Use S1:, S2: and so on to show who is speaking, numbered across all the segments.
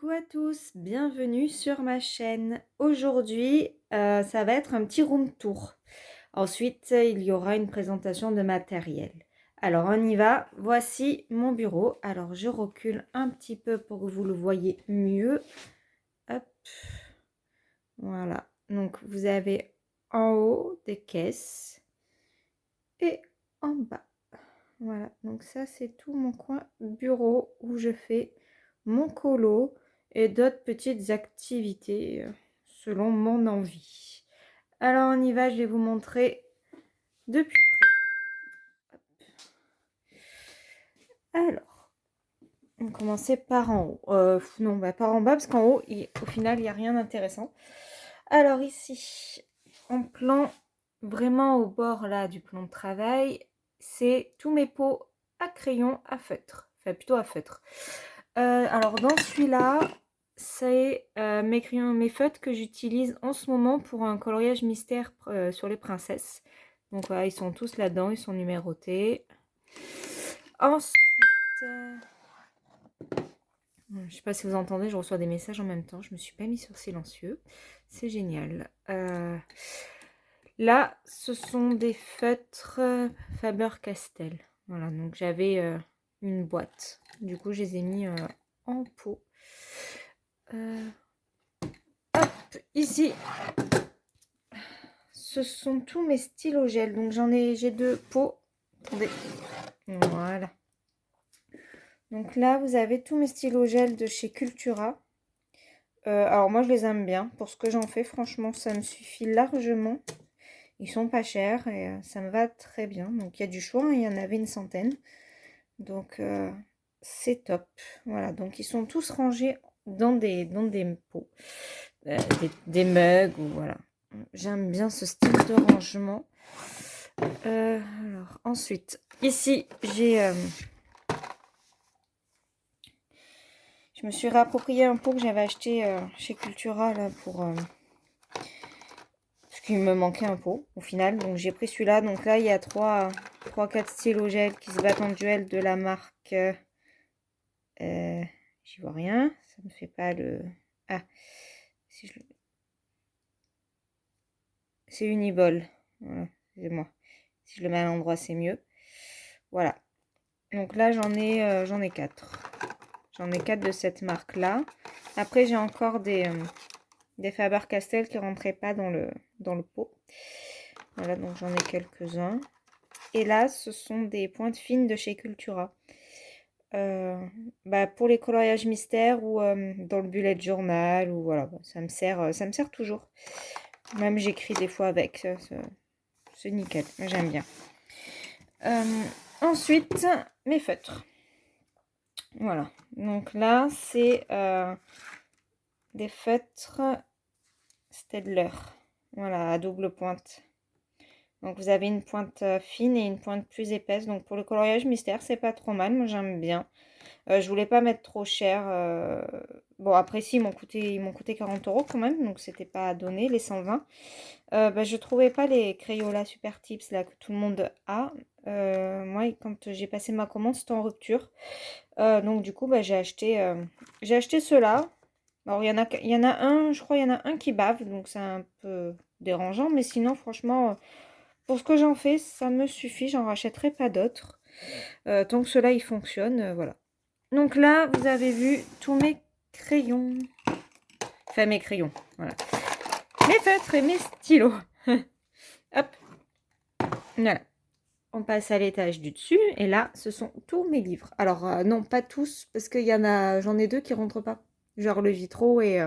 S1: Coucou à tous, bienvenue sur ma chaîne. Aujourd'hui, ça va être un petit room tour. Ensuite, il y aura une présentation de matériel. Alors, on y va. Voici mon bureau. Alors, je recule un petit peu pour que vous le voyez mieux. Hop. Voilà. Donc, vous avez en haut des caisses et en bas. Voilà. Donc, ça, c'est tout mon coin bureau où je fais mon colo et d'autres petites activités selon mon envie. Alors on y va, je vais vous montrer depuis près. Alors, on va commencer par en haut. Non, par en bas, parce qu'en haut, au final, il n'y a rien d'intéressant. Alors ici, en plan, vraiment au bord là du plan de travail, c'est tous mes pots à crayon à feutre. Enfin, plutôt à feutre. Alors dans celui-là, c'est mes feutres que j'utilise en ce moment pour un coloriage mystère sur les princesses. Donc voilà, ils sont tous là-dedans, ils sont numérotés. Ensuite, je ne sais pas si vous entendez, je reçois des messages en même temps. Je me suis pas mis sur silencieux. C'est génial. Là, ce sont des feutres Faber-Castell. Voilà, donc j'avais une boîte. Du coup, je les ai mis en pot. Hop, ici, ce sont tous mes stylos gel. Donc j'ai deux pots. Attendez. Voilà. Donc là, vous avez tous mes stylos gel de chez Cultura. Alors moi, je les aime bien. Pour ce que j'en fais, franchement, ça me suffit largement. Ils sont pas chers et ça me va très bien. Donc il y a du choix, hein, il y en avait une centaine. Donc c'est top. Voilà, donc ils sont tous rangés dans des pots. Des mugs ou voilà. J'aime bien ce style de rangement. Alors ensuite, ici j'ai je me suis réapproprié un pot que j'avais acheté chez Cultura là pour parce qu'il me manquait un pot au final. Donc j'ai pris celui-là. Donc là il y a 3-4 stylos gel qui se battent en duel de la marque. J'y vois rien. Ça ne fait pas le. Ah, si je... c'est Uniball. Voilà, excusez-moi. Si je le mets à l'endroit, c'est mieux. Voilà. Donc là, j'en ai 4. J'en ai 4 de cette marque-là. Après, j'ai encore des Faber-Castell qui ne rentraient pas dans le pot. Voilà, donc j'en ai quelques-uns. Et là, ce sont des pointes fines de chez Cultura. Pour les coloriages mystères ou dans le bullet journal. Ou voilà, ça me sert toujours. Même j'écris des fois avec. C'est nickel, j'aime bien. Ensuite, mes feutres. Voilà, donc là, c'est des feutres Staedtler. Voilà, à double pointe. Donc vous avez une pointe fine et une pointe plus épaisse. Donc pour le coloriage mystère, c'est pas trop mal. Moi, j'aime bien. Je voulais pas mettre trop cher. Bon, après, si, ils m'ont coûté 40 € quand même. Donc c'était pas à donner, les 120. Je trouvais pas les Crayola Super Tips là que tout le monde a. Moi, quand j'ai passé ma commande, c'était en rupture. Donc du coup, j'ai acheté ceux-là. Alors il y en a un, je crois, il y en a un qui bave, donc c'est un peu dérangeant. Mais sinon, franchement, pour ce que j'en fais, ça me suffit. J'en rachèterai pas d'autres. Tant que ceux-là, ils fonctionnent, voilà. Donc là, vous avez vu tous mes crayons. Enfin, mes crayons, voilà. Mes feutres et mes stylos. Hop. Voilà. On passe à l'étage du dessus. Et là, ce sont tous mes livres. Alors, non, pas tous, parce qu'il y en a... J'en ai deux qui rentrent pas. Genre le Vitro et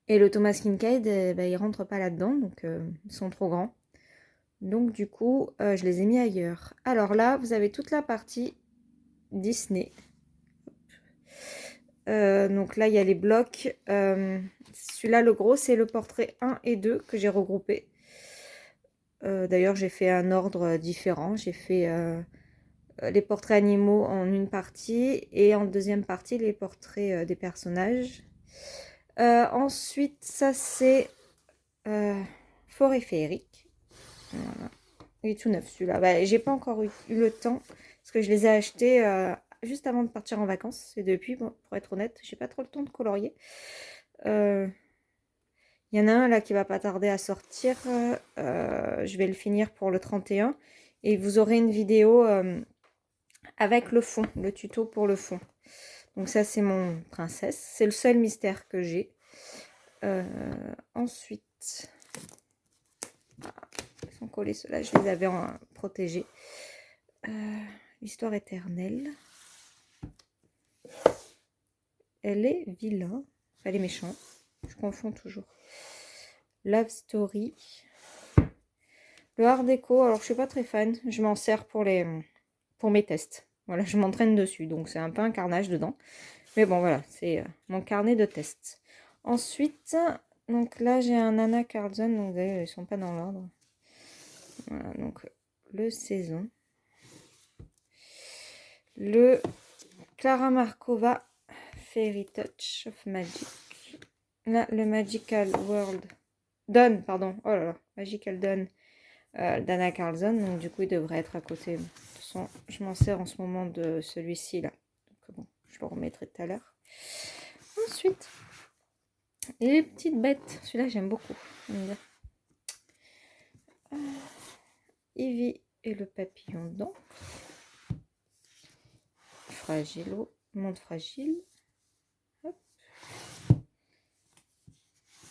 S1: le Thomas Kincaid, ils rentrent pas là-dedans. Donc, ils sont trop grands. Donc, du coup, je les ai mis ailleurs. Alors là, vous avez toute la partie Disney. Donc là, il y a les blocs. Celui-là, le gros, c'est le portrait 1 et 2 que j'ai regroupé. D'ailleurs, j'ai fait un ordre différent. J'ai fait les portraits animaux en une partie et en deuxième partie, les portraits des personnages. Ensuite, ça, c'est Forêt féerique. Voilà. Il est tout neuf celui-là. J'ai pas encore eu le temps parce que je les ai achetés juste avant de partir en vacances. Et depuis, bon, pour être honnête, j'ai pas trop le temps de colorier. Il y en a un là qui va pas tarder à sortir. Je vais le finir pour le 31. Et vous aurez une vidéo avec le fond, le tuto pour le fond. Donc ça, c'est mon princesse. C'est le seul mystère que j'ai. Ensuite, ils sont collés ceux-là, je les avais protégés. L'histoire éternelle. Elle est vilain. Elle est méchante. Je confonds toujours. Love Story. Le Art déco, alors je suis pas très fan. Je m'en sers pour mes tests. Voilà, je m'entraîne dessus. Donc c'est un peu un carnage dedans. Mais bon, voilà, c'est mon carnet de tests. Ensuite, donc là j'ai un Anna Carlson. Donc vous voyez, ils sont pas dans l'ordre. Voilà, donc le saison. Le Clara Markova Fairy Touch of Magic. Là, le Magical World. Dawn, pardon. Oh là là. Magical Dawn d'Anna Carlson. Donc, du coup, il devrait être à côté. De toute façon, je m'en sers en ce moment de celui-ci, là. Donc, bon, je le remettrai tout à l'heure. Ensuite, les petites bêtes. Celui-là, j'aime beaucoup. Ivy et le papillon d'encre. Fragilo. Monde fragile. Hop.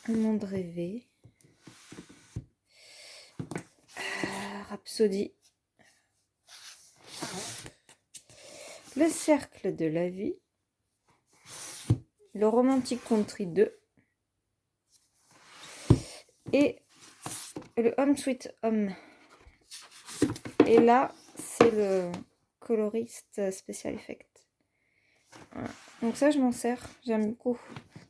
S1: Un monde rêvé. Rhapsodie. Le cercle de la vie. Le Romantic Country 2. Et le Home Sweet Home. Et là, c'est le coloriste Special Effect. Voilà. Donc ça, je m'en sers. J'aime beaucoup.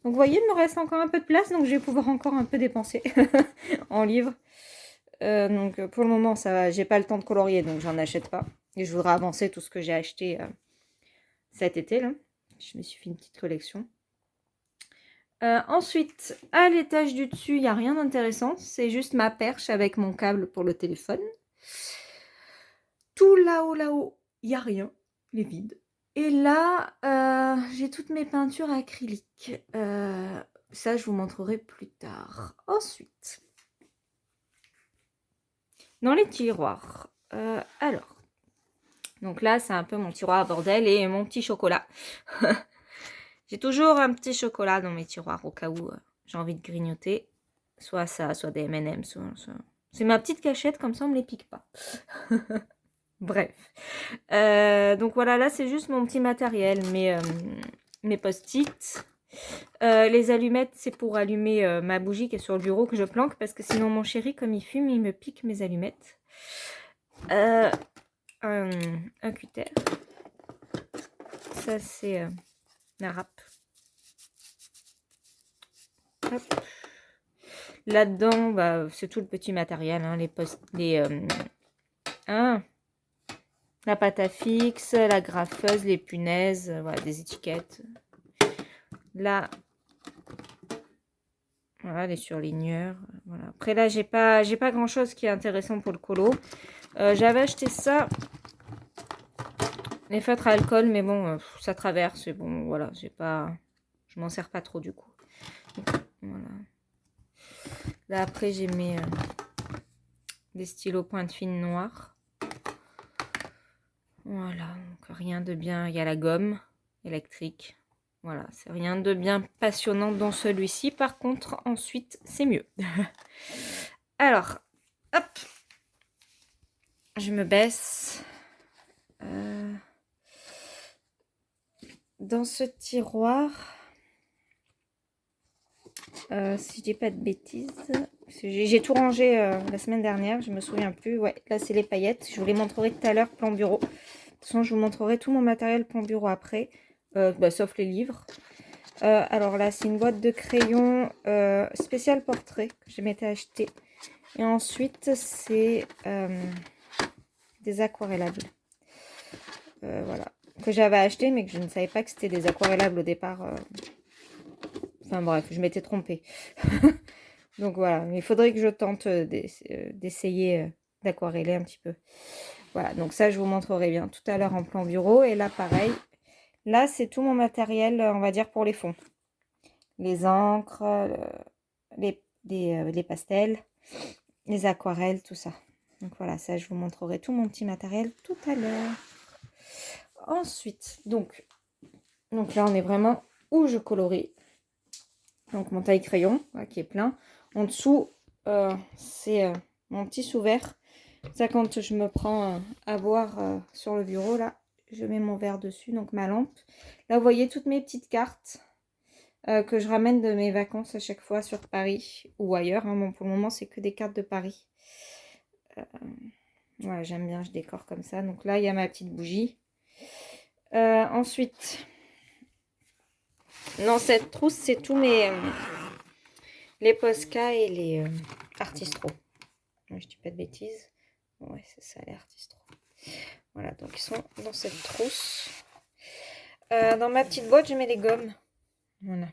S1: Donc vous voyez, il me reste encore un peu de place. Donc je vais pouvoir encore un peu dépenser en livres. Donc pour le moment, ça va. J'ai pas le temps de colorier. Donc j'en achète pas. Et je voudrais avancer tout ce que j'ai acheté cet été. Là. Je me suis fait une petite collection. Ensuite, à l'étage du dessus, il n'y a rien d'intéressant. C'est juste ma perche avec mon câble pour le téléphone. Tout là-haut, il n'y a rien. Il est vide. Et là, j'ai toutes mes peintures acryliques. Ça, je vous montrerai plus tard. Ensuite, dans les tiroirs. Alors, donc là, c'est un peu mon tiroir à bordel et mon petit chocolat. J'ai toujours un petit chocolat dans mes tiroirs au cas où j'ai envie de grignoter. Soit ça, soit des M&M, soit... C'est ma petite cachette, comme ça on me les pique pas. Bref. Donc voilà, là c'est juste mon petit matériel. Mes post-it. Les allumettes, c'est pour allumer ma bougie qui est sur le bureau que je planque. Parce que sinon mon chéri, comme il fume, il me pique mes allumettes. Un cutter. Ça c'est la râpe. Là-dedans, bah, c'est tout le petit matériel, hein, la pâte à fixe, la graffeuse, les punaises, voilà, des étiquettes. Là, voilà, les surligneurs. Voilà. Après là, j'ai pas grand-chose qui est intéressant pour le colo. J'avais acheté ça, les feutres à alcool, mais bon, ça traverse. Et bon, voilà, je m'en sers pas trop du coup. Donc, voilà. Là, après, j'ai mes des stylos pointe fine noirs. Voilà, donc rien de bien. Il y a la gomme électrique. Voilà, c'est rien de bien passionnant dans celui-ci. Par contre, ensuite, c'est mieux. Alors, hop. Je me baisse. Dans ce tiroir, si je dis pas de bêtises, j'ai tout rangé la semaine dernière, je me souviens plus. Ouais, là c'est les paillettes. Je vous les montrerai tout à l'heure, plan bureau. De toute façon, je vous montrerai tout mon matériel plan bureau après, sauf les livres. Alors là, c'est une boîte de crayons spécial portrait que je m'étais acheté. Et ensuite, c'est des aquarellables. Voilà. Que j'avais acheté, mais que je ne savais pas que c'était des aquarellables au départ. Enfin bref, je m'étais trompée. Donc voilà, il faudrait que je tente d'essayer d'aquareller un petit peu. Voilà, donc ça, je vous montrerai bien tout à l'heure en plan bureau. Et là, pareil, Là, c'est tout mon matériel, on va dire, pour les fonds. Les encres, les pastels, les aquarelles, tout ça. Donc voilà, ça, je vous montrerai tout mon petit matériel tout à l'heure. Ensuite, donc là, on est vraiment où je colorie. Donc mon taille crayon, voilà, qui est plein. En dessous, c'est mon petit sous-verre. Ça, quand je me prends à boire sur le bureau, là, je mets mon verre dessus, donc ma lampe. Là, vous voyez toutes mes petites cartes que je ramène de mes vacances à chaque fois sur Paris ou ailleurs. Hein. Bon, pour le moment, c'est que des cartes de Paris. Voilà, j'aime bien, je décore comme ça. Donc là, il y a ma petite bougie. Ensuite, dans cette trousse, c'est tous mes les Posca et les Artistro. Je dis pas de bêtises. Ouais, c'est ça, les Artistro. Voilà, donc ils sont dans cette trousse. Dans ma petite boîte, je mets les gommes. Voilà.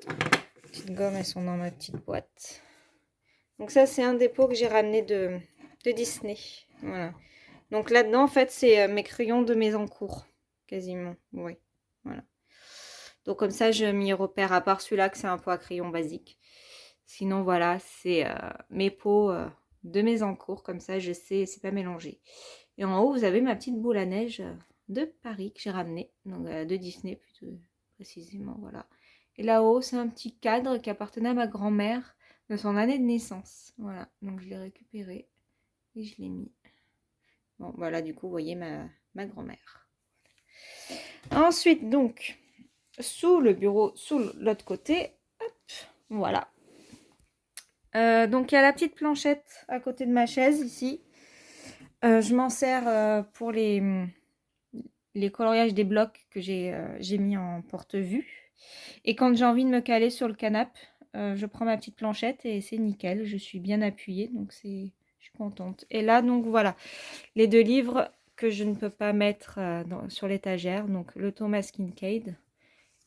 S1: Les petites gommes, elles sont dans ma petite boîte. Donc ça, c'est un dépôt que j'ai ramené de Disney. Voilà. Donc là-dedans, en fait, c'est mes crayons de mes encours. Quasiment. Oui. Voilà. Donc comme ça, je m'y repère, à part celui-là, que c'est un pot à crayon basique. Sinon, voilà, c'est mes pots de mes encours. Comme ça, je sais, c'est pas mélangé. Et en haut, vous avez ma petite boule à neige de Paris que j'ai ramenée. Donc de Disney, plutôt précisément, voilà. Et là-haut, c'est un petit cadre qui appartenait à ma grand-mère de son année de naissance. Voilà, donc je l'ai récupéré et je l'ai mis. Bon, voilà, du coup, vous voyez ma grand-mère. Ensuite, donc, sous le bureau, sous l'autre côté, hop, voilà. Donc, il y a la petite planchette à côté de ma chaise, ici. Je m'en sers pour les coloriages des blocs que j'ai mis en porte-vue. Et quand j'ai envie de me caler sur le canapé, je prends ma petite planchette et c'est nickel. Je suis bien appuyée, donc je suis contente. Et là, donc voilà, les 2 livres que je ne peux pas mettre sur l'étagère. Donc le Thomas Kincaid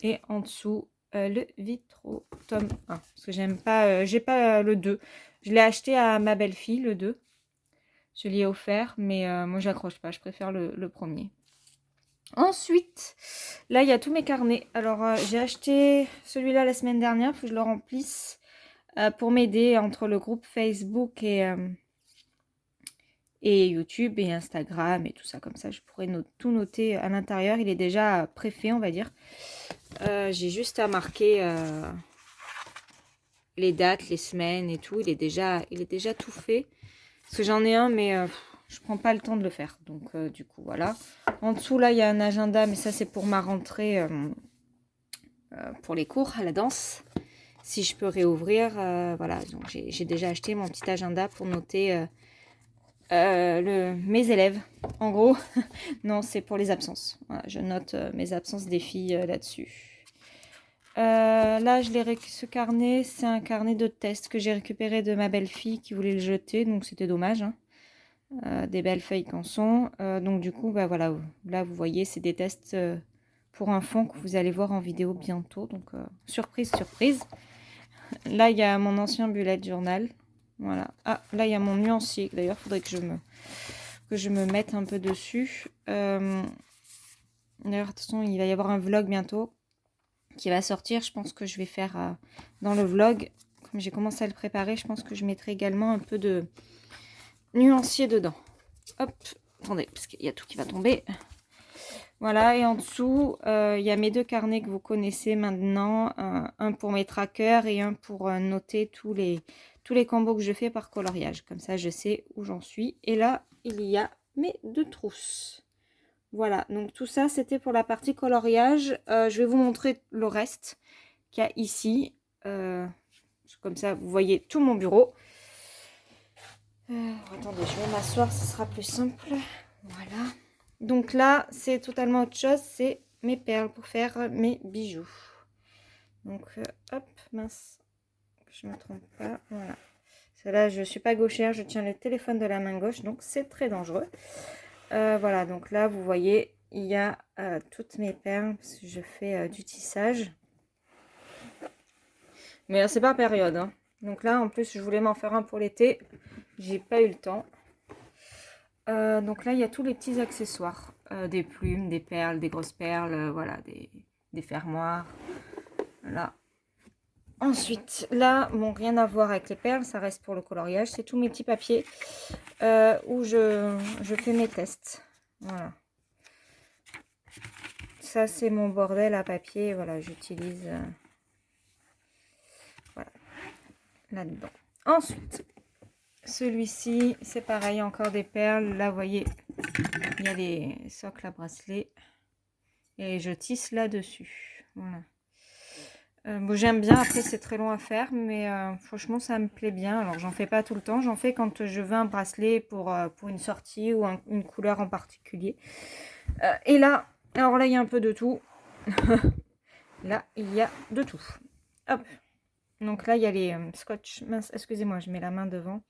S1: et en dessous le Vitro tome 1. Parce que j'aime pas, j'ai pas le 2. Je l'ai acheté à ma belle-fille, le 2. Je lui ai offert, mais moi j'accroche pas, je préfère le premier. Ensuite, là il y a tous mes carnets. Alors j'ai acheté celui-là la semaine dernière, il faut que je le remplisse pour m'aider entre le groupe Facebook et YouTube et Instagram et tout ça. Comme ça, je pourrais tout noter à l'intérieur. Il est déjà préfet, on va dire. J'ai juste à marquer les dates, les semaines et tout. Il est déjà tout fait. Parce que j'en ai un, mais je prends pas le temps de le faire. Donc, du coup, voilà. En dessous, là, il y a un agenda, mais ça, c'est pour ma rentrée pour les cours à la danse. Si je peux réouvrir, voilà. Donc, j'ai déjà acheté mon petit agenda pour noter mes élèves. En gros, non, c'est pour les absences. Voilà, je note mes absences des filles là-dessus. Là, ce carnet, c'est un carnet de tests que j'ai récupéré de ma belle-fille qui voulait le jeter, donc c'était dommage. Hein. Des belles feuilles qu'en sont. Donc du coup, bah voilà, là vous voyez, c'est des tests pour un fond que vous allez voir en vidéo bientôt. Donc surprise, surprise. Là, il y a mon ancien bullet journal. Voilà. Ah, là, il y a mon nuancier. D'ailleurs, il faudrait que je me mette un peu dessus. D'ailleurs, de toute façon, il va y avoir un vlog bientôt qui va sortir. Je pense que je vais faire dans le vlog, comme j'ai commencé à le préparer, je pense que je mettrai également un peu de nuancier dedans. Hop, attendez, parce qu'il y a tout qui va tomber. Voilà, et en dessous, il y a mes 2 carnets que vous connaissez maintenant. Un pour mes trackers et un pour noter tous les combos que je fais par coloriage. Comme ça, je sais où j'en suis. Et là, il y a mes 2 trousses. Voilà, donc tout ça, c'était pour la partie coloriage. Je vais vous montrer le reste qu'il y a ici. Comme ça, vous voyez tout mon bureau. Attendez, je vais m'asseoir, ce sera plus simple. Voilà. Donc là, c'est totalement autre chose. C'est mes perles pour faire mes bijoux. Donc, hop, mince. Que je ne me trompe pas. Voilà. Celle-là, je ne suis pas gauchère. Je tiens le téléphone de la main gauche. Donc, c'est très dangereux. Voilà. Donc là, vous voyez, il y a toutes mes perles. Parce que je fais du tissage. Mais c'est par période. Hein. Donc là, en plus, je voulais m'en faire un pour l'été. J'ai pas eu le temps. Donc là, il y a tous les petits accessoires. des plumes, des perles, des grosses perles, voilà, des fermoirs. Voilà. Ensuite, là, bon, rien à voir avec les perles, ça reste pour le coloriage. C'est tous mes petits papiers où je fais mes tests. Voilà. Ça, c'est mon bordel à papier. Voilà, j'utilise voilà, là-dedans. Ensuite, celui-ci, c'est pareil, encore des perles. Là, vous voyez, il y a des socles à bracelets. Et je tisse là-dessus. Voilà. Bon, j'aime bien, après c'est très long à faire, mais franchement ça me plaît bien. Alors j'en fais pas tout le temps, j'en fais quand je veux un bracelet pour une sortie ou une couleur en particulier. Et là, alors là il y a un peu de tout. Là il y a de tout. Hop. Donc là il y a les scotch, mince, excusez-moi, je mets la main devant.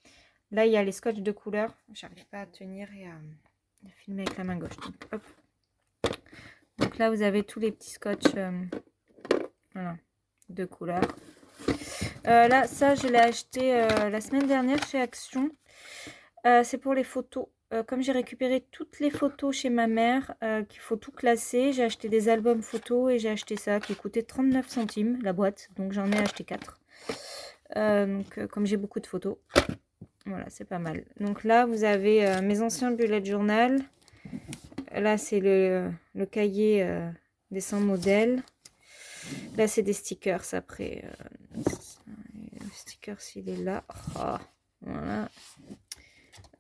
S1: Là il y a les scotch de couleur. J'arrive pas à tenir et à filmer avec la main gauche. Donc, hop. Donc là vous avez tous les petits scotch. Voilà. De couleurs. Là, ça, je l'ai acheté la semaine dernière chez Action. C'est pour les photos. Comme j'ai récupéré toutes les photos chez ma mère, qu'il faut tout classer, j'ai acheté des albums photos et j'ai acheté ça qui coûtait 39 centimes la boîte. Donc j'en ai acheté 4. Donc comme j'ai beaucoup de photos, voilà, c'est pas mal. Donc là, vous avez mes anciens bullet journal. Là, c'est le cahier des 100 modèles. Là, c'est des stickers après. Le sticker, s'il est là. Oh, voilà.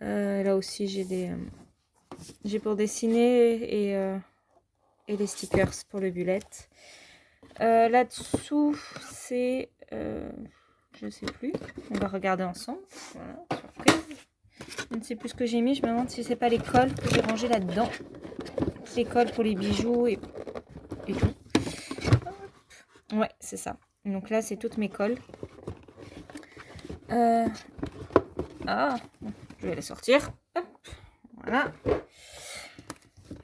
S1: Là aussi, j'ai des... j'ai pour dessiner et les stickers pour le bullet. Là-dessous, c'est... je sais plus. On va regarder ensemble. Voilà, surprise. Je ne sais plus ce que j'ai mis. Je me demande si c'est pas les cols que j'ai rangé là-dedans. Les cols pour les bijoux et tout. Ouais, c'est ça. Donc là, c'est toutes mes colles. Ah, je vais les sortir. Hop, voilà.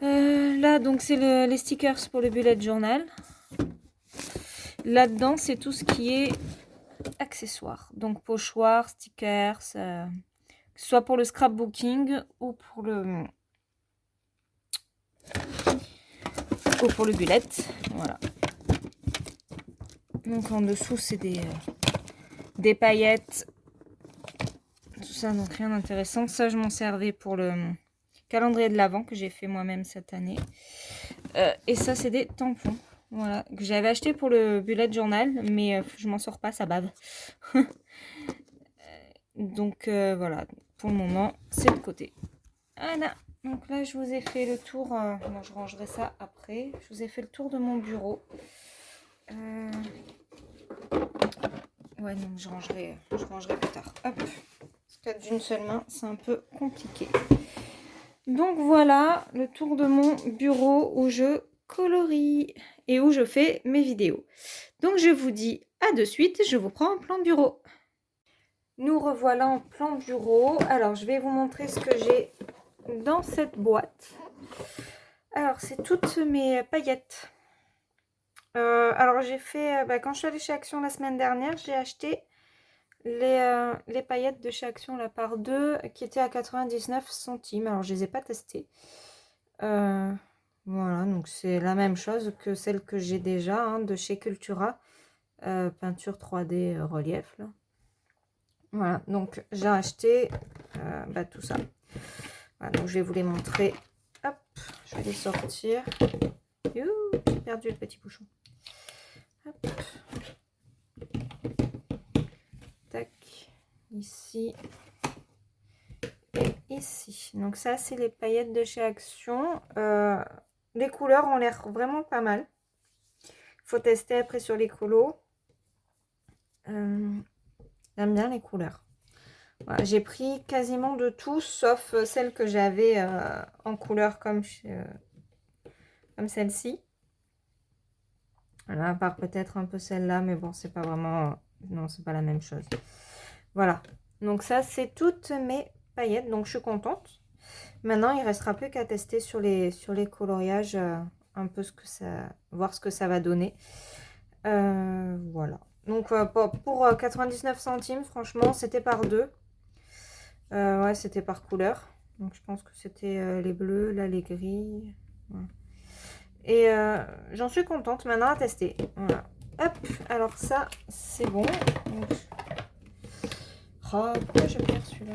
S1: Là, donc, c'est les stickers pour le bullet journal. Là-dedans, c'est tout ce qui est accessoires. Donc, pochoirs, stickers, que ce soit pour le scrapbooking ou pour le bullet. Voilà. Donc, en dessous, c'est des paillettes. Tout ça, donc rien d'intéressant. Ça, je m'en servais pour le calendrier de l'Avent que j'ai fait moi-même cette année. Et ça, c'est des tampons. Voilà, que j'avais acheté pour le bullet journal, mais je m'en sors pas, ça bave. Donc voilà, pour le moment, c'est de côté. Voilà, donc là, je vous ai fait le tour. Bon, je rangerai ça après. Je vous ai fait le tour de mon bureau. Ouais, non, je rangerai plus tard. Hop. Parce que d'une seule main, c'est un peu compliqué. Donc voilà, le tour de mon bureau où je colorie et où je fais mes vidéos. Donc je vous dis à de suite, je vous prends en plan bureau. Nous revoilà en plan bureau. Alors je vais vous montrer ce que j'ai dans cette boîte. Alors c'est toutes mes paillettes. Alors j'ai fait, quand je suis allée chez Action la semaine dernière, j'ai acheté les paillettes de chez Action la part 2 qui étaient à 99 centimes. Alors je les ai pas testées. Voilà, donc c'est la même chose que celle que j'ai déjà hein, de chez Cultura. Peinture 3D relief. Là. Voilà, donc j'ai acheté tout ça. Voilà, donc je vais vous les montrer. Hop, je vais les sortir. J'ai perdu le petit bouchon. Hop. Tac, ici et ici. Donc ça, c'est les paillettes de chez Action. Les couleurs ont l'air vraiment pas mal. Faut tester après sur les colos. J'aime bien les couleurs. Voilà, j'ai pris quasiment de tout, sauf celle que j'avais en couleur comme celle-ci. Voilà, à part peut-être un peu celle-là, mais bon, c'est pas vraiment... Non, c'est pas la même chose. Voilà. Donc ça, c'est toutes mes paillettes. Donc je suis contente. Maintenant, il ne restera plus qu'à tester sur les coloriages un peu voir ce que ça va donner. Voilà. Donc pour 99 centimes, franchement, c'était par 2. Ouais, c'était par couleur. Donc je pense que c'était les bleus, là les gris. Voilà. Et j'en suis contente maintenant à tester. Voilà. Hop, alors ça, c'est bon. Donc... Oh, pourquoi je perds celui-là?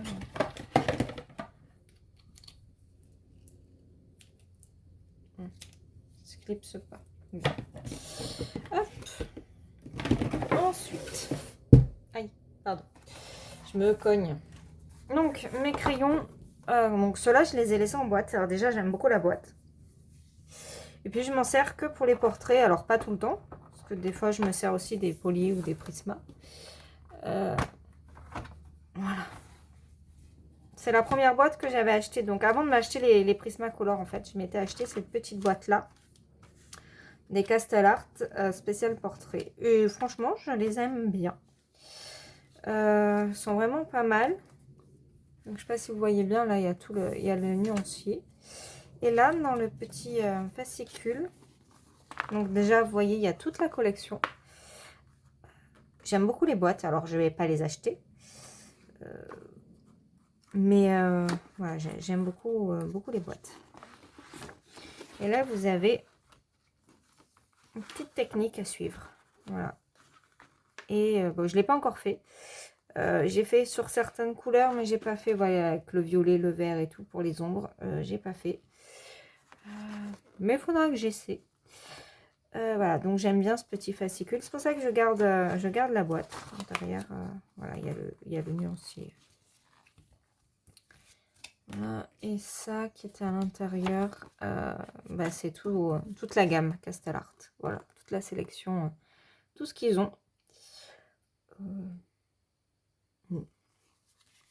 S1: Ça ne clipse pas. Bon. Hop. Ensuite. Aïe, pardon. Je me cogne. Donc, mes crayons. Donc, ceux-là, je les ai laissés en boîte. Alors, déjà, j'aime beaucoup la boîte. Et puis, je m'en sers que pour les portraits. Alors, pas tout le temps. Parce que des fois, je me sers aussi des polis ou des prismas. Voilà. C'est la première boîte que j'avais achetée. Donc, avant de m'acheter les Prismacolor, en fait, je m'étais acheté cette petite boîte-là. Des Castle Art spécial portrait. Et franchement, je les aime bien. Sont vraiment pas mal. Donc, je sais pas si vous voyez bien, là, il y a tout il y a le nuancier. Et là, dans le petit fascicule, donc déjà, vous voyez, il y a toute la collection. J'aime beaucoup les boîtes, alors je vais pas les acheter. Mais voilà, j'aime beaucoup, beaucoup les boîtes. Et là, vous avez une petite technique à suivre. Voilà. Et bon, je ne l'ai pas encore fait. J'ai fait sur certaines couleurs, mais j'ai pas fait, voilà, avec le violet, le vert et tout pour les ombres. J'ai pas fait. Mais il faudra que j'essaie. Voilà, donc j'aime bien ce petit fascicule. C'est pour ça que je garde la boîte. Derrière, voilà, il y a le nuancier. Voilà, et ça qui était à l'intérieur, bah, c'est toute la gamme Castle Art. Voilà, toute la sélection, tout ce qu'ils ont.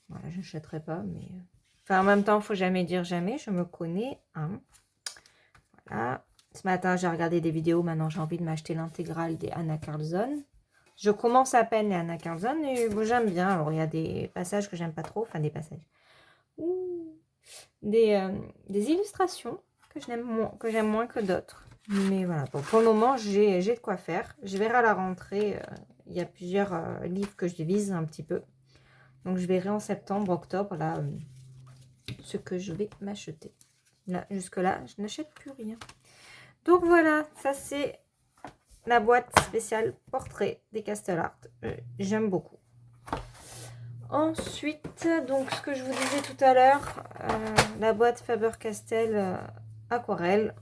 S1: Voilà, je n'achèterai pas, mais... Enfin, en même temps, il ne faut jamais dire jamais, je me connais. Hein. Voilà. Ce matin, j'ai regardé des vidéos, maintenant j'ai envie de m'acheter l'intégrale des Anna Carlson. Je commence à peine les Anna Carlson et bon, j'aime bien. Alors, il y a des passages que j'aime pas trop, enfin des passages. Des illustrations que j'aime moins que d'autres. Mais voilà, bon, pour le moment, j'ai de quoi faire. Je verrai à la rentrée, il y a plusieurs livres que je vise un petit peu. Donc, je verrai en septembre, octobre, là, ce que je vais m'acheter. Là, jusque-là, je n'achète plus rien. Donc, voilà, ça, c'est la boîte spéciale portrait des Castle Art. J'aime beaucoup. Ensuite, donc, ce que je vous disais tout à l'heure, la boîte Faber-Castell aquarelle,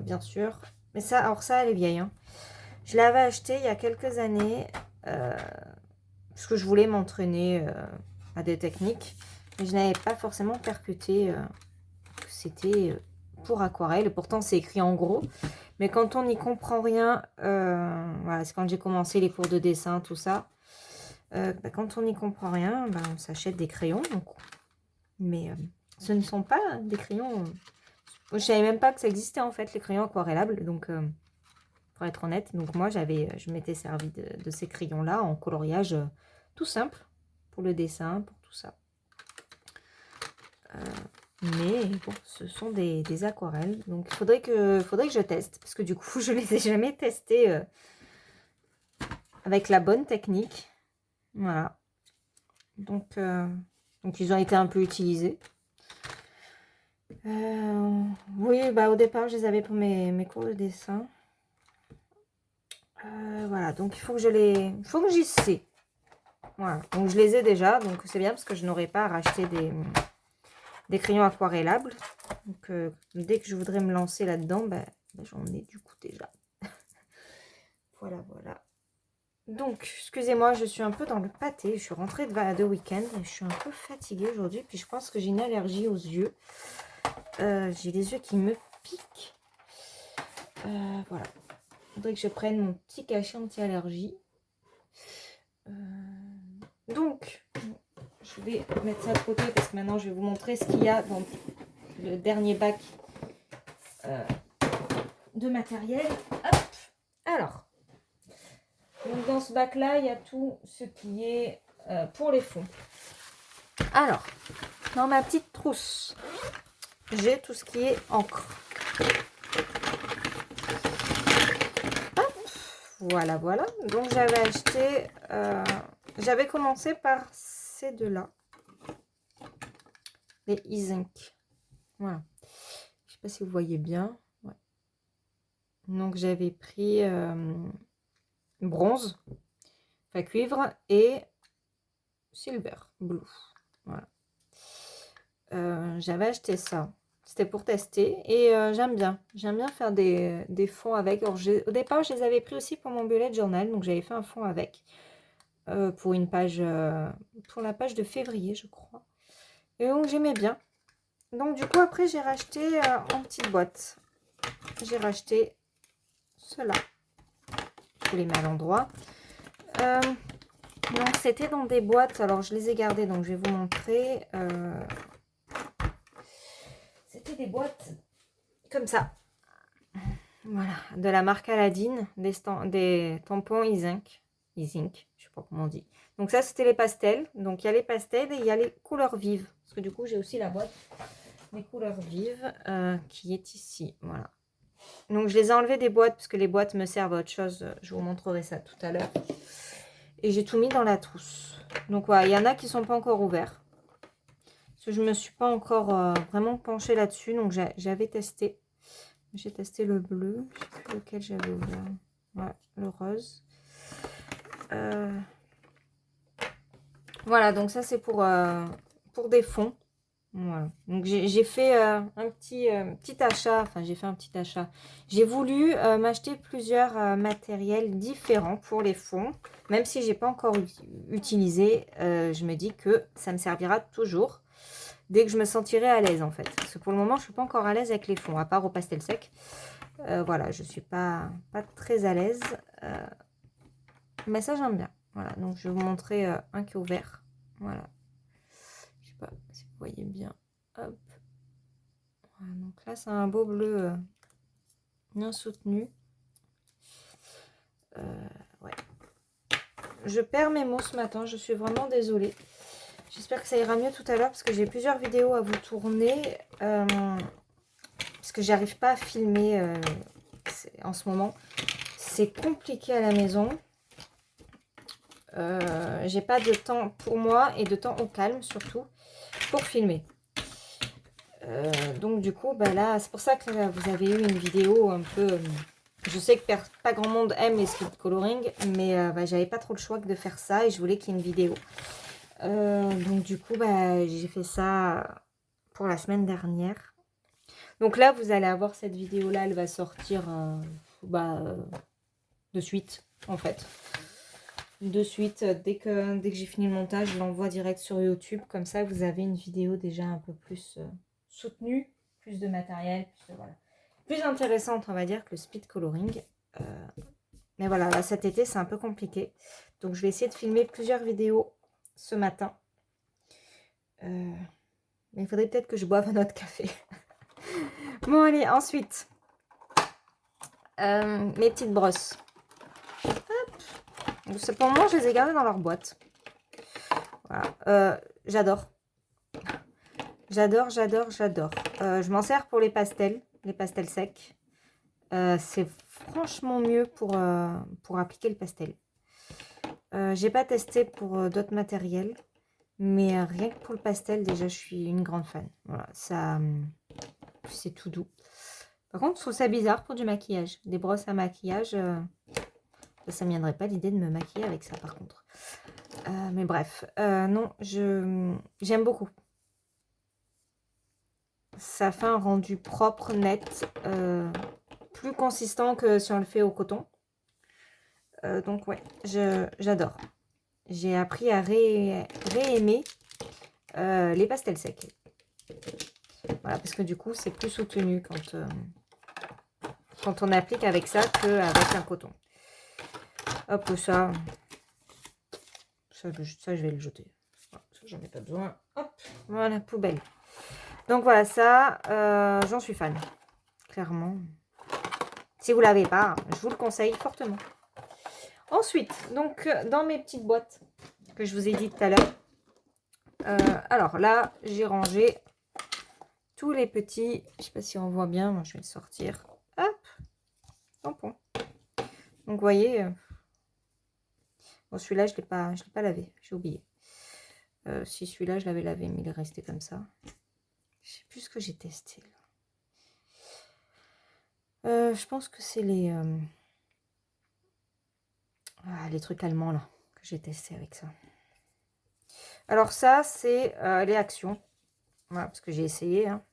S1: bien sûr. Mais ça, alors ça, elle est vieille. Hein. Je l'avais achetée il y a quelques années, parce que je voulais m'entraîner à des techniques. Mais je n'avais pas forcément percuté que c'était pour aquarelle. Et pourtant, c'est écrit en gros. Mais quand on n'y comprend rien, voilà, c'est quand j'ai commencé les cours de dessin, tout ça. Bah, quand on n'y comprend rien, bah, on s'achète des crayons. Donc... Mais ce ne sont pas des crayons... Je ne savais même pas que ça existait en fait, les crayons aquarellables. Donc, pour être honnête, donc moi, je m'étais servi de ces crayons-là en coloriage tout simple. Pour le dessin, pour tout ça. Mais bon, ce sont des aquarelles. Donc, il faudrait que je teste. Parce que du coup, je ne les ai jamais testés avec la bonne technique. Voilà. Donc ils ont été un peu utilisés. Oui, bah au départ, je les avais pour mes cours de dessin. Voilà, donc il faut que j'y sais. Voilà, donc je les ai déjà, donc c'est bien parce que je n'aurai pas à racheter des crayons aquarellables. Donc dès que je voudrais me lancer là-dedans, bah, j'en ai du coup déjà. Voilà, voilà. Donc, excusez-moi, je suis un peu dans le pâté. Je suis rentrée de week-end et je suis un peu fatiguée aujourd'hui. Puis je pense que j'ai une allergie aux yeux. J'ai les yeux qui me piquent. Voilà. Il faudrait que je prenne mon petit cachet anti-allergie. Donc, je vais mettre ça de côté parce que maintenant, je vais vous montrer ce qu'il y a dans le dernier bac de matériel. Hop. Alors, donc dans ce bac-là, il y a tout ce qui est pour les fonds. Alors, dans ma petite trousse, j'ai tout ce qui est encre. Hop, voilà, voilà. Donc, j'avais acheté... j'avais commencé par ces deux-là. Les Ink. Voilà. pas si vous voyez bien. Ouais. Donc j'avais pris bronze, enfin cuivre et silver blue. Voilà. J'avais acheté ça. C'était pour tester et j'aime bien. J'aime bien faire des fonds avec. Alors, au départ, je les avais pris aussi pour mon bullet journal. Donc j'avais fait un fond avec pour une page, pour la page de février, je crois. Et donc j'aimais bien. Donc du coup après j'ai racheté en petite boîte. J'ai racheté cela. Je vous les mets à l'endroit. Donc c'était dans des boîtes. Alors je les ai gardées. Donc je vais vous montrer. C'était des boîtes comme ça. Voilà. De la marque Aladdin. Des tampons E-Zinc. E-Zinc. Je sais pas comment on dit. Donc ça c'était les pastels. Donc il y a les pastels et il y a les couleurs vives. Parce que du coup j'ai aussi la boîte. Les couleurs vives qui est ici. Voilà. Donc je les ai enlevées des boîtes parce que les boîtes me servent à autre chose. Je vous montrerai ça tout à l'heure. Et j'ai tout mis dans la trousse. Donc voilà, il y en a qui ne sont pas encore ouverts. Parce que je ne me suis pas encore vraiment penchée là-dessus. Donc j'avais testé. J'ai testé le bleu. Je ne sais plus lequel j'avais ouvert. Ouais, le rose. Voilà, donc ça c'est pour des fonds. Voilà. Donc j'ai fait un petit achat, enfin j'ai fait un petit achat. J'ai voulu m'acheter plusieurs matériels différents pour les fonds, même si j'ai pas encore utilisé. Je me dis que ça me servira toujours dès que je me sentirai à l'aise en fait. Parce que pour le moment je suis pas encore à l'aise avec les fonds, à part au pastel sec. Voilà, je suis pas très à l'aise, mais ça j'aime bien. Voilà, donc je vais vous montrer un qui est ouvert. Voilà. Je sais pas si vous voyez bien. Hop. Voilà, donc là, c'est un beau bleu bien soutenu. Ouais. Je perds mes mots ce matin. Je suis vraiment désolée. J'espère que ça ira mieux tout à l'heure parce que j'ai plusieurs vidéos à vous tourner. Parce que j'arrive pas à filmer en ce moment. C'est compliqué à la maison. J'ai pas de temps pour moi et de temps au calme surtout pour filmer. Donc du coup, bah là, c'est pour ça que là, vous avez eu une vidéo un peu... je sais que pas grand monde aime les speed coloring, mais bah, j'avais pas trop le choix que de faire ça et je voulais qu'il y ait une vidéo. Donc du coup, bah, j'ai fait ça pour la semaine dernière. Donc là, vous allez avoir cette vidéo-là, elle va sortir de suite, en fait. De suite, dès que j'ai fini le montage, je l'envoie direct sur YouTube. Comme ça, vous avez une vidéo déjà un peu plus soutenue, plus de matériel, voilà. Plus intéressante, on va dire, que le speed coloring. Mais voilà, là, cet été, c'est un peu compliqué. Donc, je vais essayer de filmer plusieurs vidéos ce matin. Mais il faudrait peut-être que je boive un autre café. Bon, allez, ensuite, mes petites brosses. Hop. Pour moi, je les ai gardées dans leur boîte. Voilà. J'adore. J'adore. Je m'en sers pour les pastels secs. C'est franchement mieux pour appliquer le pastel. J'ai pas testé pour d'autres matériels, mais rien que pour le pastel, déjà, je suis une grande fan. Voilà, ça, c'est tout doux. Par contre, je trouve ça bizarre pour du maquillage. Des brosses à maquillage, ça ne me viendrait pas l'idée de me maquiller avec ça, par contre. Mais bref, non, j'aime beaucoup. Ça fait un rendu propre, net, plus consistant que si on le fait au coton. Donc ouais, j'adore. J'ai appris à réaimer les pastels secs. Voilà, parce que du coup, c'est plus soutenu quand on applique avec ça qu'avec un coton. Hop, ça, je vais le jeter. Voilà, ça, j'en ai pas besoin. Hop, voilà, poubelle. Donc voilà, ça, j'en suis fan. Clairement. Si vous ne l'avez pas, je vous le conseille fortement. Ensuite, donc, dans mes petites boîtes que je vous ai dit tout à l'heure, alors là, j'ai rangé tous les petits, je ne sais pas si on voit bien, moi je vais le sortir. Hop, tampon. Donc, vous voyez, bon, celui-là, je ne l'ai pas lavé, j'ai oublié. Si celui-là, je l'avais lavé, mais il est resté comme ça. Je ne sais plus ce que j'ai testé. Là. Je pense que c'est les trucs allemands là que j'ai testé avec ça. Alors ça, c'est les actions. Voilà, parce que j'ai essayé. Hein.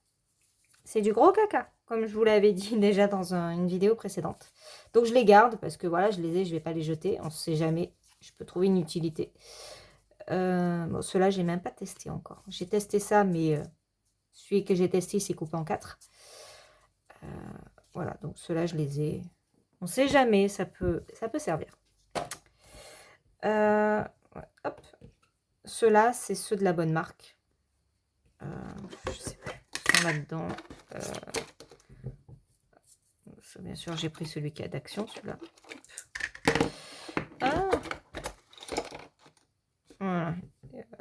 S1: C'est du gros caca, comme je vous l'avais dit déjà dans une vidéo précédente. Donc je les garde parce que voilà, je les ai, je vais pas les jeter. On ne sait jamais, je peux trouver une utilité. Bon, ceux-là, j'ai même pas testé encore. J'ai testé ça, mais celui que j'ai testé, c'est coupé en 4. Voilà, donc ceux-là, je les ai. On ne sait jamais, ça peut servir. Ouais, hop. Ceux-là, c'est ceux de la bonne marque. Je sais pas, ils sont là-dedans. Bien sûr, j'ai pris celui qui a d'Action, celui-là. Ah, voilà,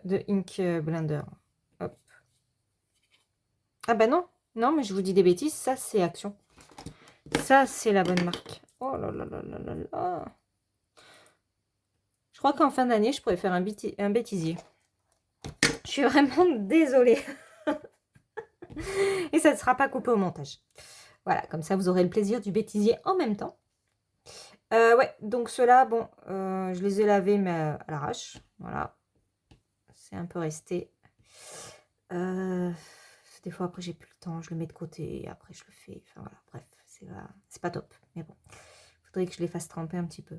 S1: de Ink Blender. Hop. Ah bah non, non, mais je vous dis des bêtises, ça c'est Action. Ça c'est la bonne marque. Oh là là là là là là. Je crois qu'en fin d'année, je pourrais faire un bêtisier. Je suis vraiment désolée. Et ça ne sera pas coupé au montage. Voilà, comme ça vous aurez le plaisir du bêtisier en même temps. Ouais, donc ceux-là, bon, je les ai lavés mais à l'arrache. Voilà. C'est un peu resté. Des fois, après, j'ai plus le temps. Je le mets de côté et après, je le fais. Enfin, voilà, bref, c'est pas top. Mais bon, il faudrait que je les fasse tremper un petit peu.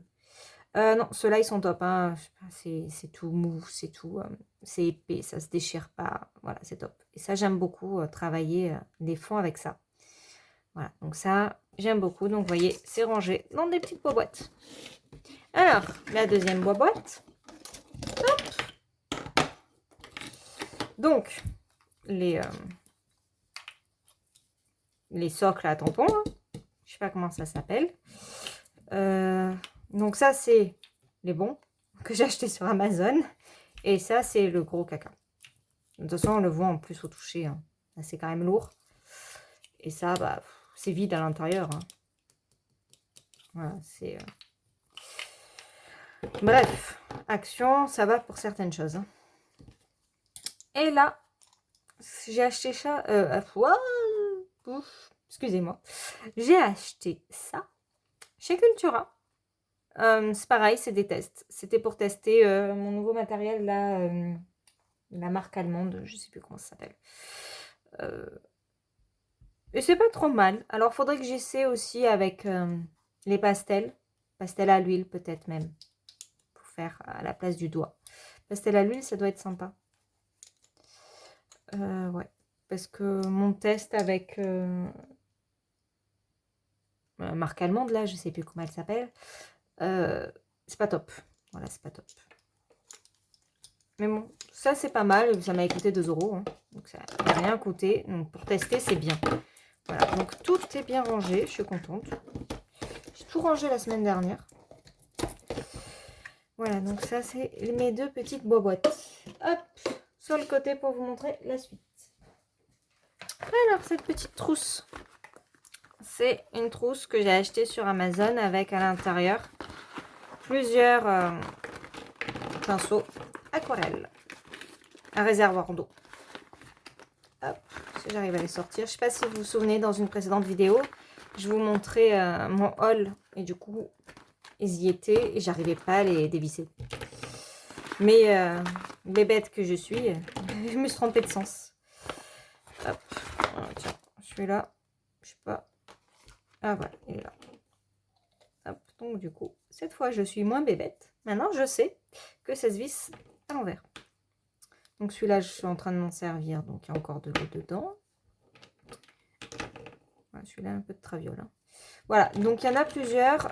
S1: Non, ceux-là, ils sont top. Hein. C'est tout mou, c'est tout. C'est épais, ça se déchire pas. Voilà, c'est top. Et ça, j'aime beaucoup travailler les fonds avec ça. Voilà, donc ça, j'aime beaucoup. Donc, vous voyez, c'est rangé dans des petites boîtes. Alors, la deuxième boîte. Hop. Donc, les socles à tampons. Hein. Je sais pas comment ça s'appelle. Donc ça, c'est les bons que j'ai achetés sur Amazon. Et ça, c'est le gros caca. De toute façon, on le voit en plus au toucher. Hein. C'est quand même lourd. Et ça, bah, c'est vide à l'intérieur. Hein. Voilà, c'est... Bref, Action, ça va pour certaines choses. Hein. Et là, j'ai acheté ça... excusez-moi. J'ai acheté ça chez Cultura. C'est pareil, c'est des tests. C'était pour tester mon nouveau matériel, là, la marque allemande, je sais plus comment ça s'appelle. Et c'est pas trop mal. Alors, faudrait que j'essaie aussi avec les pastels. Pastel à l'huile, peut-être même, pour faire à la place du doigt. Pastel à l'huile, ça doit être sympa. Ouais, parce que mon test avec marque allemande, là, je sais plus comment elle s'appelle, c'est pas top. Voilà, c'est pas top. Mais bon, ça c'est pas mal. Ça m'a coûté 2 €. Hein. Donc ça n'a rien coûté. Donc pour tester, c'est bien. Voilà, donc tout est bien rangé. Je suis contente. J'ai tout rangé la semaine dernière. Voilà, donc ça c'est mes 2 petites boîtes. Hop, sur le côté pour vous montrer la suite. Alors cette petite trousse, c'est une trousse que j'ai achetée sur Amazon avec à l'intérieur plusieurs pinceaux aquarelle, un réservoir d'eau. Hop, si j'arrive à les sortir. Je ne sais pas si vous vous souvenez, dans une précédente vidéo, je vous montrais mon haul et du coup, ils y étaient et j'arrivais pas à les dévisser. Mais bébête que je suis, je me suis trompée de sens. Hop, voilà, tiens, celui-là, je sais pas. Ah voilà, il est là. Hop, donc du coup, cette fois, je suis moins bébête. Maintenant, je sais que ça se visse à l'envers. Donc celui-là, je suis en train de m'en servir, donc il y a encore de l'eau dedans. Voilà, celui-là, un peu de traviole. Hein. Voilà, donc il y en a plusieurs,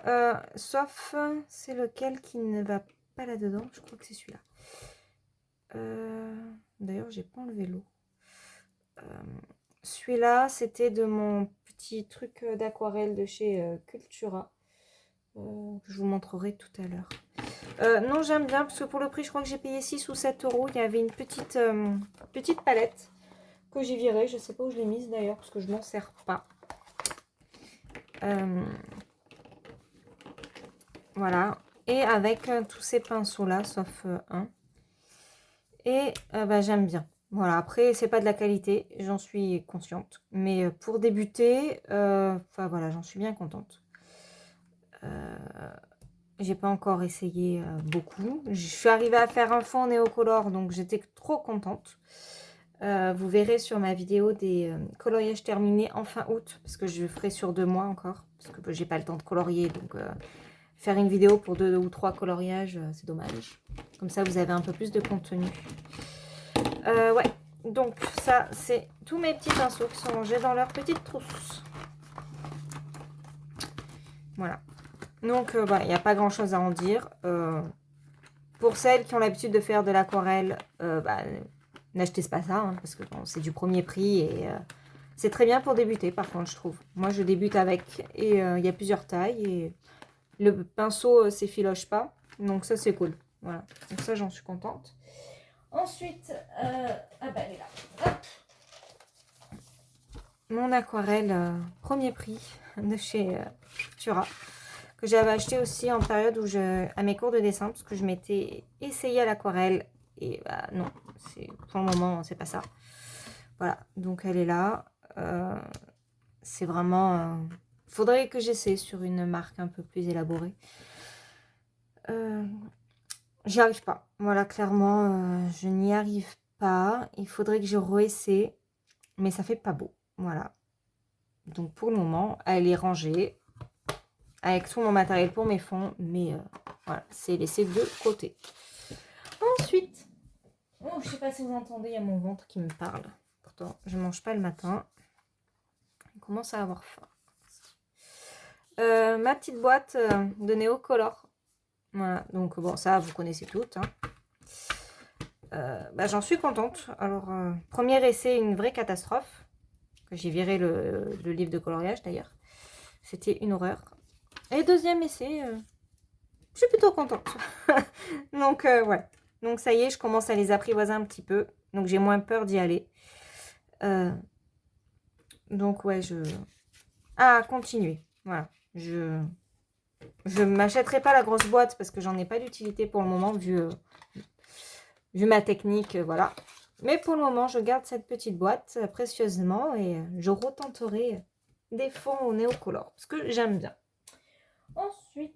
S1: sauf c'est lequel qui ne va pas là-dedans. Je crois que c'est celui-là. D'ailleurs, j'ai pas enlevé l'eau. Celui-là, c'était de mon petit truc d'aquarelle de chez Cultura. Que je vous montrerai tout à l'heure. Non, j'aime bien, parce que pour le prix, je crois que j'ai payé 6 ou 7 €. Il y avait une petite palette que j'ai virée. Je ne sais pas où je l'ai mise d'ailleurs, parce que je m'en sers pas. Voilà. Et avec tous ces pinceaux-là, sauf un. Et bah, j'aime bien. Voilà, après, c'est pas de la qualité, j'en suis consciente. Mais pour débuter, enfin voilà, j'en suis bien contente. J'ai pas encore essayé beaucoup. Je suis arrivée à faire un fond néocolore, donc j'étais trop contente. Vous verrez sur ma vidéo des coloriages terminés en fin août, parce que je ferai sur 2 mois encore, parce que j'ai pas le temps de colorier, donc faire une vidéo pour 2 ou 3 coloriages, c'est dommage. Comme ça, vous avez un peu plus de contenu. Ouais, donc ça, c'est tous mes petits pinceaux qui sont rangés dans leur petite trousse. Voilà. Donc, il n'y a pas grand-chose à en dire. Pour celles qui ont l'habitude de faire de l'aquarelle, n'achetez pas ça, hein, parce que bon, c'est du premier prix et c'est très bien pour débuter, par contre, je trouve. Moi, je débute avec et il y a plusieurs tailles et le pinceau s'effiloche pas. Donc, ça, c'est cool. Voilà. Donc, ça, j'en suis contente. Ensuite, elle est là. Hop. Mon aquarelle premier prix de chez Futura, que j'avais acheté aussi en période où à mes cours de dessin, parce que je m'étais essayée à l'aquarelle et non, pour le moment c'est pas ça. Voilà, donc elle est là. C'est vraiment faudrait que j'essaie sur une marque un peu plus élaborée. J'y arrive pas, voilà, clairement je n'y arrive pas. Il faudrait que je réessaie, mais ça fait pas beau, voilà. Donc pour le moment elle est rangée avec tout mon matériel pour mes fonds, mais voilà, c'est laissé de côté. Ensuite, oh, je sais pas si vous entendez, il y a mon ventre qui me parle. Pourtant, je mange pas le matin. Il commence à avoir faim. Ma petite boîte de Néocolor. Voilà, donc bon, ça, vous connaissez toutes. Hein. J'en suis contente. Alors, premier essai, une vraie catastrophe. J'ai viré le livre de coloriage d'ailleurs. C'était une horreur. Et deuxième essai, je suis plutôt contente. Donc, ouais. Donc, ça y est, je commence à les apprivoiser un petit peu. Donc, j'ai moins peur d'y aller. Donc, ouais, continuer. Voilà. Je m'achèterai pas la grosse boîte parce que j'en ai pas d'utilité pour le moment, vu ma technique, voilà. Mais pour le moment, je garde cette petite boîte précieusement et je retenterai des fonds au néocolor parce que j'aime bien. Ensuite,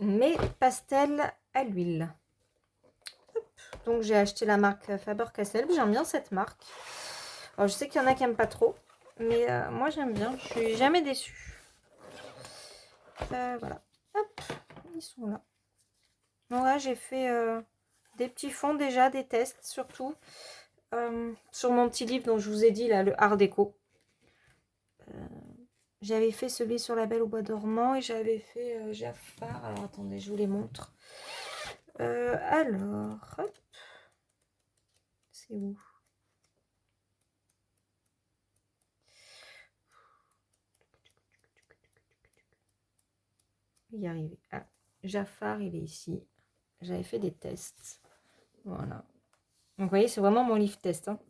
S1: mes pastels à l'huile. Donc j'ai acheté la marque Faber-Castell. J'aime bien cette marque. Alors je sais qu'il y en a qui n'aiment pas trop, mais moi j'aime bien. Je suis jamais déçue. Voilà. Hop, ils sont là. Donc là j'ai fait des petits fonds déjà, des tests surtout. Sur mon petit livre dont je vous ai dit là, le Art déco. J'avais fait celui sur la Belle au bois dormant et j'avais fait Jafar. Alors attendez, je vous les montre. Alors, hop. C'est où? Y arriver. Ah, Jafar, il est ici. J'avais fait des tests. Voilà. Donc, vous voyez, c'est vraiment mon livre test. Hein.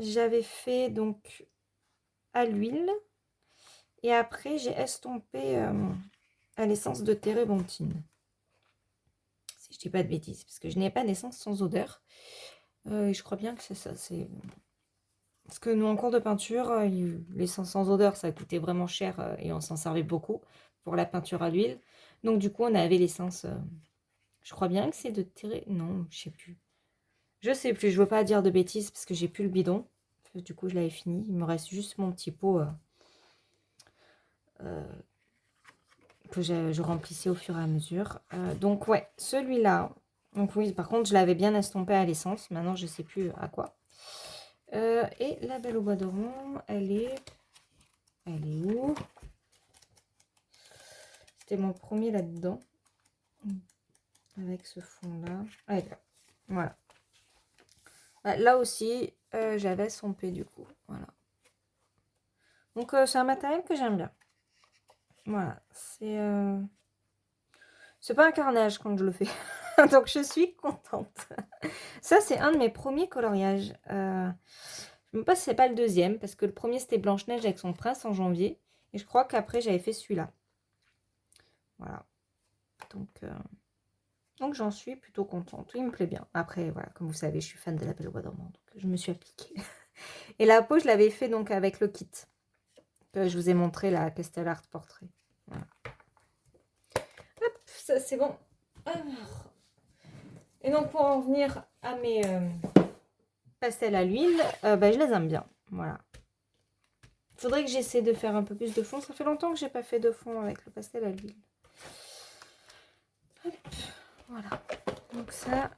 S1: J'avais fait donc à l'huile. Et après, j'ai estompé à l'essence de térébenthine. Si je dis pas de bêtises. Parce que je n'ai pas d'essence sans odeur. Et je crois bien que c'est ça. Parce que nous, en cours de peinture, l'essence sans odeur, ça coûtait vraiment cher et on s'en servait beaucoup pour la peinture à l'huile. Donc, du coup, on avait l'essence. Je crois bien que c'est de terre. Non, je sais plus. Je sais plus. Je veux pas dire de bêtises parce que j'ai plus le bidon. Du coup, je l'avais fini. Il me reste juste mon petit pot que je remplissais au fur et à mesure. Donc, ouais, celui-là. Donc, oui, par contre, je l'avais bien estompé à l'essence. Maintenant, je sais plus à quoi. Et la Belle au bois dormant, elle est où? C'était mon premier là-dedans. Avec ce fond-là. Ah, voilà. Là aussi, j'avais estompé du coup. Voilà. Donc, c'est un matériel que j'aime bien. Voilà. C'est pas un carnage quand je le fais. Donc, je suis contente. Ça, c'est un de mes premiers coloriages. Je ne sais pas si c'est pas le deuxième, parce que le premier, c'était Blanche-Neige avec son prince en janvier. Et je crois qu'après, j'avais fait celui-là. Voilà. Donc,
S2: Donc j'en suis plutôt contente. Il me plaît bien. Après, voilà, comme vous savez, je suis fan de La Belle au bois dormant. Donc je me suis appliquée. Et la peau, je l'avais fait donc avec le kit. Que je vous ai montré, la Castel Art Portrait. Voilà. Hop, ça c'est bon. Alors. Et donc pour en venir à mes pastels à l'huile, je les aime bien. Voilà. Il faudrait que j'essaie de faire un peu plus de fond. Ça fait longtemps que j'ai pas fait de fond avec le pastel à l'huile. Hop, voilà. Donc ça.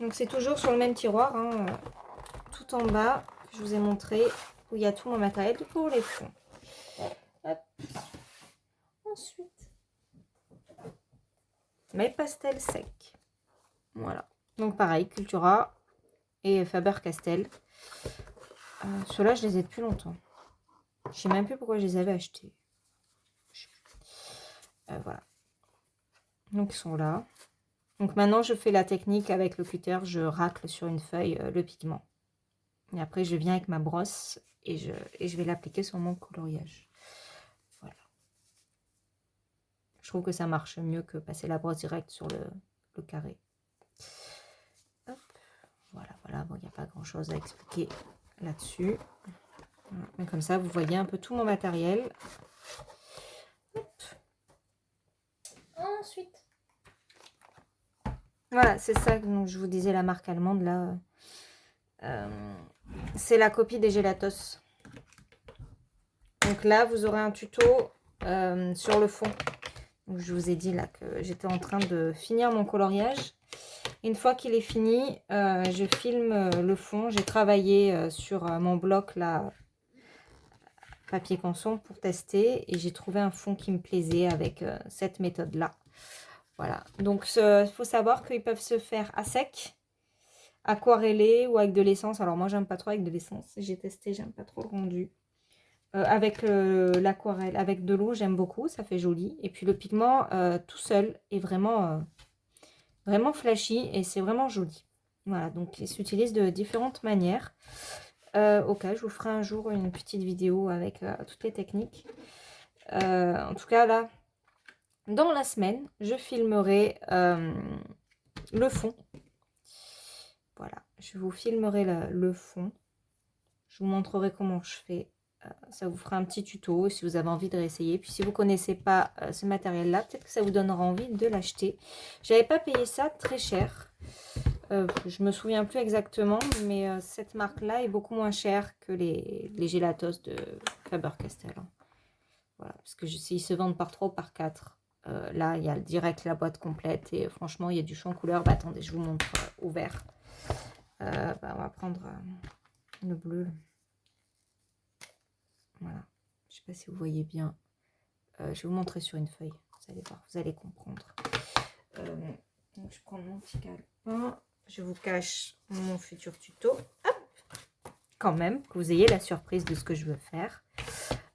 S2: Donc c'est toujours sur le même tiroir, hein, tout en bas, que je vous ai montré, où il y a tout mon matériel pour les fonds. Hop. Ensuite, mes pastels secs. Voilà. Donc pareil, Cultura et Faber-Castell. Ceux-là, je les ai depuis longtemps. Je sais même plus pourquoi je les avais achetés. Voilà. Donc ils sont là. Donc maintenant, je fais la technique avec le cutter. Je racle sur une feuille le pigment. Et après, je viens avec ma brosse et je vais l'appliquer sur mon coloriage. Voilà. Je trouve que ça marche mieux que passer la brosse directe sur le carré. Hop. Voilà, voilà. Bon, il n'y a pas grand-chose à expliquer là-dessus. Voilà. Mais comme ça, vous voyez un peu tout mon matériel. Hop. Ensuite. Voilà, c'est ça que je vous disais, la marque allemande, là. C'est la copie des Gelatos. Donc là, vous aurez un tuto sur le fond. Donc, je vous ai dit là que j'étais en train de finir mon coloriage. Une fois qu'il est fini, je filme le fond. J'ai travaillé sur mon bloc là, papier canson pour tester. Et j'ai trouvé un fond qui me plaisait avec cette méthode-là. Voilà. Donc, il faut savoir qu'ils peuvent se faire à sec, aquarellé ou avec de l'essence. Alors, moi, j'aime pas trop avec de l'essence. J'ai testé, j'aime pas trop le rendu. Avec l'aquarelle, avec de l'eau, j'aime beaucoup, ça fait joli. Et puis le pigment tout seul est vraiment, vraiment flashy et c'est vraiment joli. Voilà, donc il s'utilise de différentes manières. Ok, je vous ferai un jour une petite vidéo avec toutes les techniques. En tout cas, là, dans la semaine, je filmerai le fond. Voilà, je vous filmerai le fond. Je vous montrerai comment je fais. Ça vous fera un petit tuto si vous avez envie de réessayer. Puis si vous ne connaissez pas ce matériel-là, peut-être que ça vous donnera envie de l'acheter. Je n'avais pas payé ça très cher. Je me souviens plus exactement, mais cette marque-là est beaucoup moins chère que les Gelatos de Faber-Castell. Voilà, parce que s'ils se vendent par 3 ou par 4. Là, il y a direct la boîte complète et franchement, il y a du champ couleur. Bah, attendez, je vous montre au vert. On va prendre le bleu. Voilà, je ne sais pas si vous voyez bien. Je vais vous montrer sur une feuille. Vous allez voir, vous allez comprendre. Donc je prends mon petit calepin. Je vous cache mon futur tuto. Hop, quand même, que vous ayez la surprise de ce que je veux faire.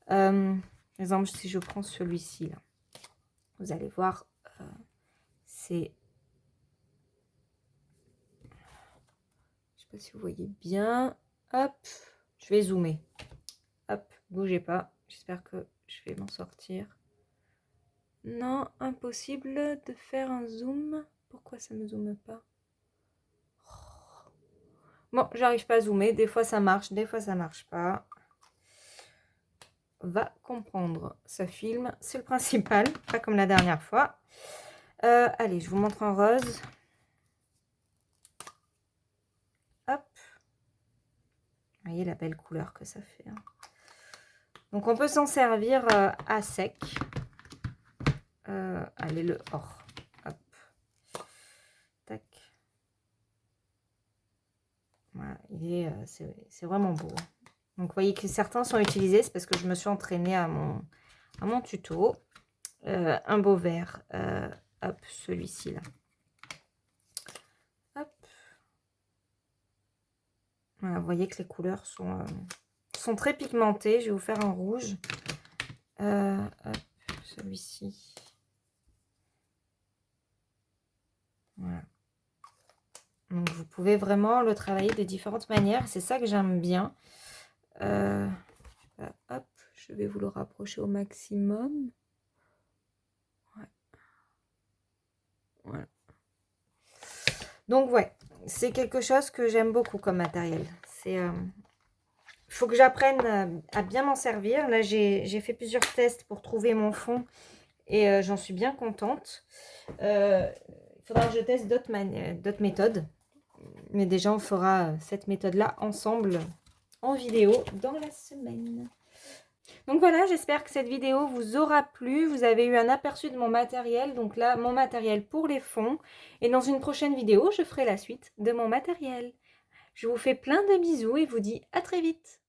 S2: Par exemple, si je prends celui-ci, là, vous allez voir, c'est... Je ne sais pas si vous voyez bien. Hop, je vais zoomer. Hop, bougez pas. J'espère que je vais m'en sortir. Non, impossible de faire un zoom. Pourquoi ça me zoome pas? Bon, j'arrive pas à zoomer. Des fois ça marche, des fois ça marche pas. Va comprendre. Ça filme, c'est le principal. Pas comme la dernière fois. Allez, je vous montre en rose. Hop. Vous voyez la belle couleur que ça fait. Hein. Donc on peut s'en servir à sec. Allez, le or. Hop. Tac. Voilà, c'est vraiment beau. Donc vous voyez que certains sont utilisés, c'est parce que je me suis entraînée à mon tuto. Un beau vert. Hop, celui-ci là. Hop. Voilà, vous voyez que les couleurs sont très pigmentées. Je vais vous faire un rouge. Hop, celui-ci. Voilà. Donc vous pouvez vraiment le travailler de différentes manières. C'est ça que j'aime bien. Hop, je vais vous le rapprocher au maximum. Voilà. Donc ouais, c'est quelque chose que j'aime beaucoup comme matériel. C'est, faut que j'apprenne à bien m'en servir. Là, j'ai fait plusieurs tests pour trouver mon fond et j'en suis bien contente. Il faudra que je teste d'autres méthodes. Mais déjà, on fera cette méthode-là ensemble en vidéo dans la semaine. Donc voilà, j'espère que cette vidéo vous aura plu. Vous avez eu un aperçu de mon matériel. Donc là, mon matériel pour les fonds. Et dans une prochaine vidéo, je ferai la suite de mon matériel. Je vous fais plein de bisous et vous dis à très vite.